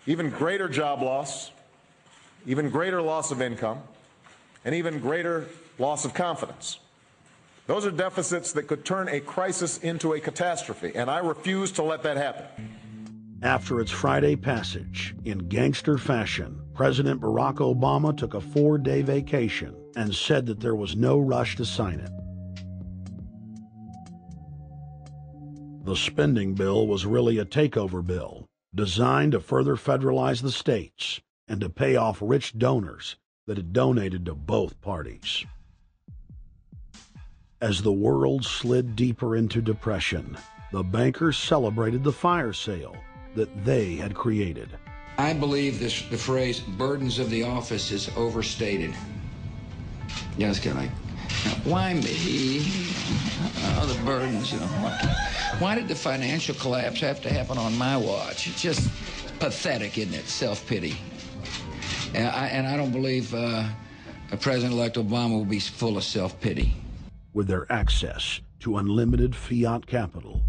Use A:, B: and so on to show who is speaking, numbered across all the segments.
A: even greater job loss, even greater loss of income, and even greater loss of confidence. Those are deficits that could turn a crisis into a catastrophe, and I refuse to let that happen.
B: After its Friday passage, in gangster fashion, President Barack Obama took a 4-day vacation and said that there was no rush to sign it. The spending bill was really a takeover bill, designed to further federalize the states and to pay off rich donors that had donated to both parties. As the world slid deeper into depression, the bankers celebrated the fire sale that they had created.
C: I believe the phrase burdens of the office is overstated. Yeah, it's kind of like, why me? Oh, the burdens, you know. Why did the financial collapse have to happen on my watch? It's just pathetic, isn't it? Self-pity. And I don't believe President-elect Obama will be full of self-pity.
B: With their access to unlimited fiat capital,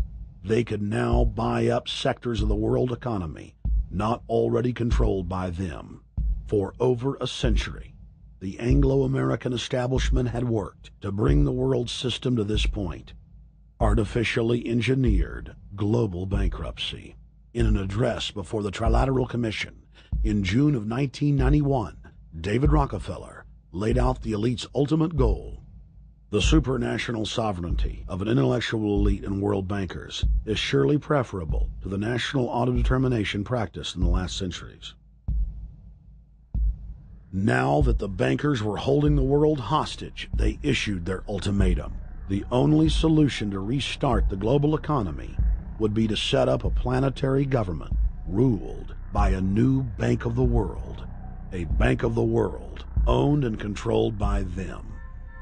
B: they could now buy up sectors of the world economy not already controlled by them. For over a century, the Anglo-American establishment had worked to bring the world system to this point: artificially engineered global bankruptcy. In an address before the Trilateral Commission in June of 1991, David Rockefeller laid out the elite's ultimate goal. The supranational sovereignty of an intellectual elite and world bankers is surely preferable to the national autodetermination practiced in the last centuries. Now that the bankers were holding the world hostage, they issued their ultimatum. The only solution to restart the global economy would be to set up a planetary government ruled by a new Bank of the World, a Bank of the World owned and controlled by them.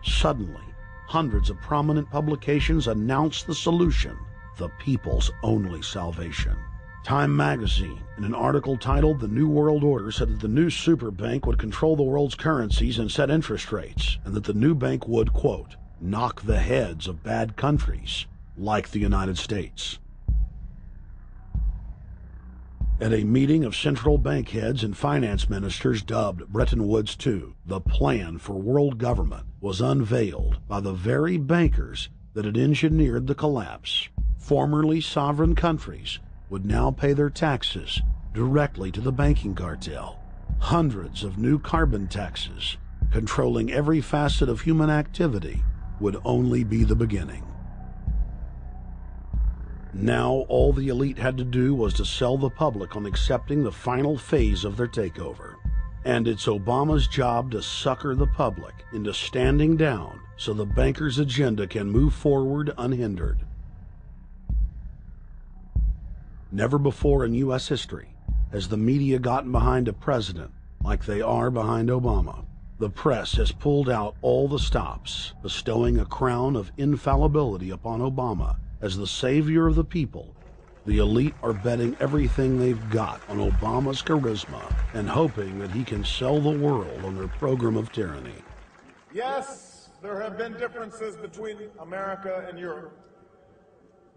B: Suddenly, hundreds of prominent publications announced the solution: the people's only salvation. Time magazine, in an article titled "The New World Order," said that the new super bank would control the world's currencies and set interest rates, and that the new bank would, quote, knock the heads of bad countries like the United States. At a meeting of central bank heads and finance ministers dubbed Bretton Woods II, the plan for world government was unveiled by the very bankers that had engineered the collapse. Formerly sovereign countries would now pay their taxes directly to the banking cartel. Hundreds of new carbon taxes, controlling every facet of human activity, would only be the beginning. Now all the elite had to do was to sell the public on accepting the final phase of their takeover. And it's Obama's job to sucker the public into standing down so the bankers' agenda can move forward unhindered. Never before in U.S. history has the media gotten behind a president like they are behind Obama. The press has pulled out all the stops, bestowing a crown of infallibility upon Obama as the savior of the people. The elite are betting everything they've got on Obama's charisma and hoping that he can sell the world on their program of tyranny.
A: Yes, there have been differences between America and Europe.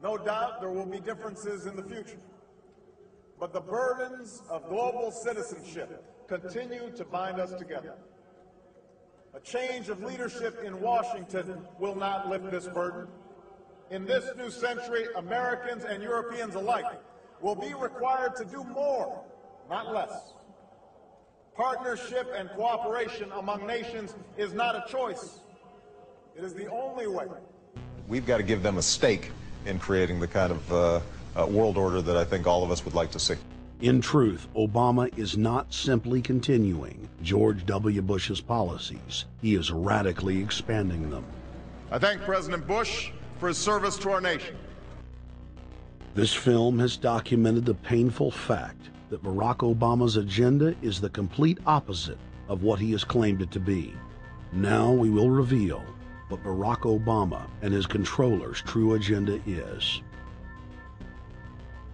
A: No doubt there will be differences in the future. But the burdens of global citizenship continue to bind us together. A change of leadership in Washington will not lift this burden. In this new century, Americans and Europeans alike will be required to do more, not less. Partnership and cooperation among nations is not a choice. It is the only way.
D: We've got to give them a stake in creating the kind of world order that I think all of us would like to see.
B: In truth, Obama is not simply continuing George W. Bush's policies. He is radically expanding them.
A: I thank President Bush for his service to our nation.
B: This film has documented the painful fact that Barack Obama's agenda is the complete opposite of what he has claimed it to be. Now we will reveal what Barack Obama and his controllers' true agenda is.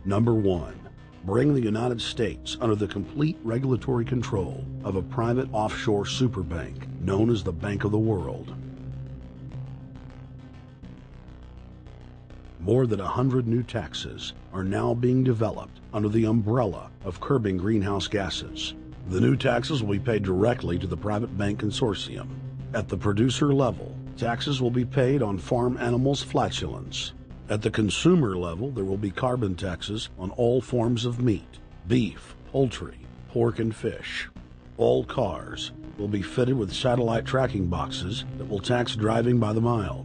B: Number 1. Bring the United States under the complete regulatory control of a private offshore superbank known as the Bank of the World. More than 100 new taxes are now being developed under the umbrella of curbing greenhouse gases. The new taxes will be paid directly to the private bank consortium. At the producer level, taxes will be paid on farm animals' flatulence. At the consumer level, there will be carbon taxes on all forms of meat, beef, poultry, pork, and fish. All cars will be fitted with satellite tracking boxes that will tax driving by the mile.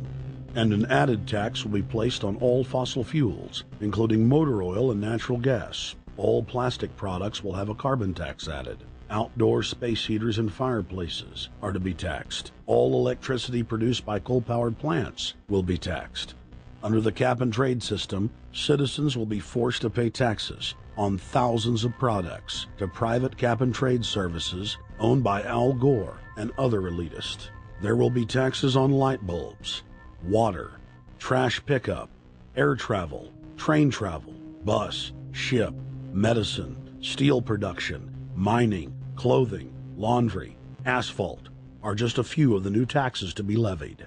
B: And an added tax will be placed on all fossil fuels, including motor oil and natural gas. All plastic products will have a carbon tax added. Outdoor space heaters and fireplaces are to be taxed. All electricity produced by coal-powered plants will be taxed. Under the cap-and-trade system, citizens will be forced to pay taxes on thousands of products to private cap-and-trade services owned by Al Gore and other elitists. There will be taxes on light bulbs, water, trash pickup, air travel, train travel, bus, ship, medicine, steel production, mining, clothing, laundry, asphalt are just a few of the new taxes to be levied.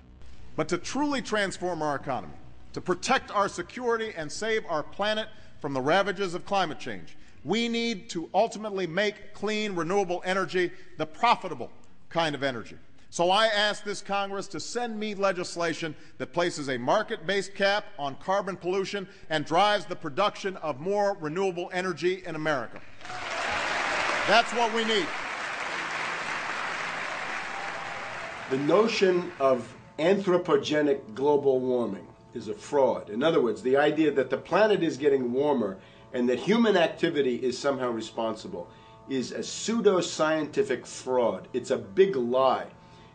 A: But to truly transform our economy, to protect our security and save our planet from the ravages of climate change, we need to ultimately make clean, renewable energy the profitable kind of energy. So I ask this Congress to send me legislation that places a market-based cap on carbon pollution and drives the production of more renewable energy in America. That's what we need.
E: The notion of anthropogenic global warming is a fraud. In other words, the idea that the planet is getting warmer and that human activity is somehow responsible is a pseudo-scientific fraud. It's a big lie.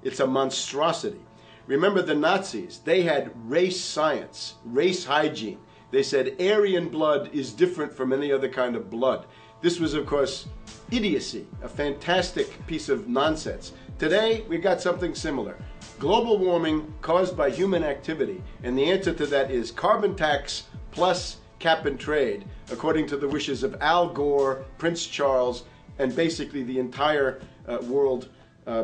E: It's a monstrosity. Remember the Nazis, they had race science, race hygiene. They said Aryan blood is different from any other kind of blood. This was, of course, idiocy, a fantastic piece of nonsense. Today, we got something similar. Global warming caused by human activity, and the answer to that is carbon tax plus cap and trade, according to the wishes of Al Gore, Prince Charles, and basically the entire world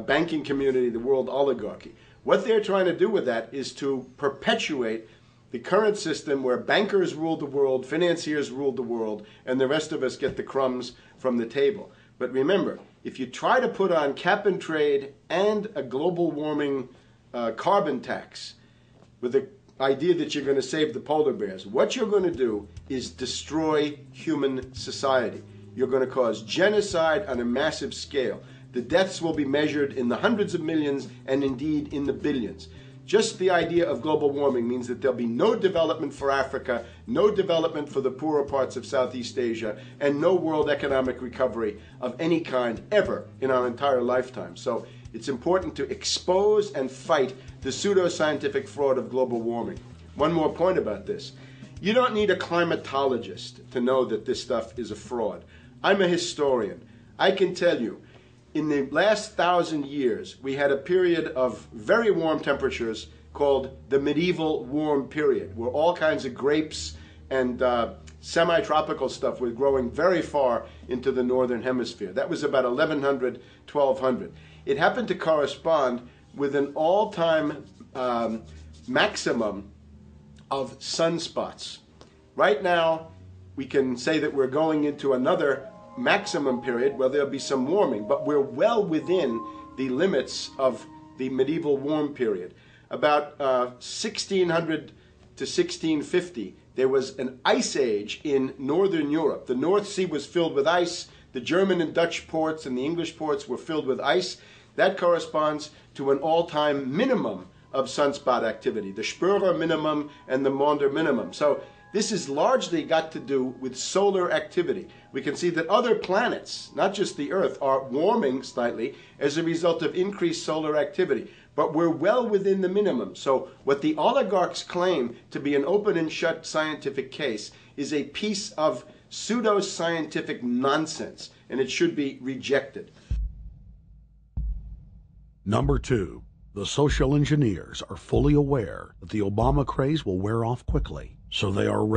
E: banking community, the world oligarchy. What they're trying to do with that is to perpetuate the current system where bankers rule the world, financiers rule the world, and the rest of us get the crumbs from the table. But remember, if you try to put on cap and trade and a global warming carbon tax with the idea that you're going to save the polar bears, what you're going to do is destroy human society. You're going to cause genocide on a massive scale. The deaths will be measured in the hundreds of millions and indeed in the billions. Just the idea of global warming means that there'll be no development for Africa, no development for the poorer parts of Southeast Asia, and no world economic recovery of any kind ever in our entire lifetime. So it's important to expose and fight the pseudo-scientific fraud of global warming. One more point about this. You don't need a climatologist to know that this stuff is a fraud. I'm a historian. I can tell you, in the last 1,000 years, we had a period of very warm temperatures called the medieval warm period, where all kinds of grapes and semi-tropical stuff was growing very far into the northern hemisphere. That was about 1100, 1200. It happened to correspond with an all-time maximum of sunspots. Right now, we can say that we're going into another maximum period where there'll be some warming, but we're well within the limits of the medieval warm period. About 1600 to 1650, there was an ice age in northern Europe. The North Sea was filled with ice. The German and Dutch ports and the English ports were filled with ice. That corresponds to an all-time minimum of sunspot activity, the Spörer minimum and the Maunder minimum. So this has largely got to do with solar activity. We can see that other planets, not just the Earth, are warming slightly as a result of increased solar activity. But we're well within the minimum. So what the oligarchs claim to be an open and shut scientific case is a piece of pseudo-scientific nonsense, and it should be rejected.
B: Number 2, the social engineers are fully aware that the Obama craze will wear off quickly, so they are racing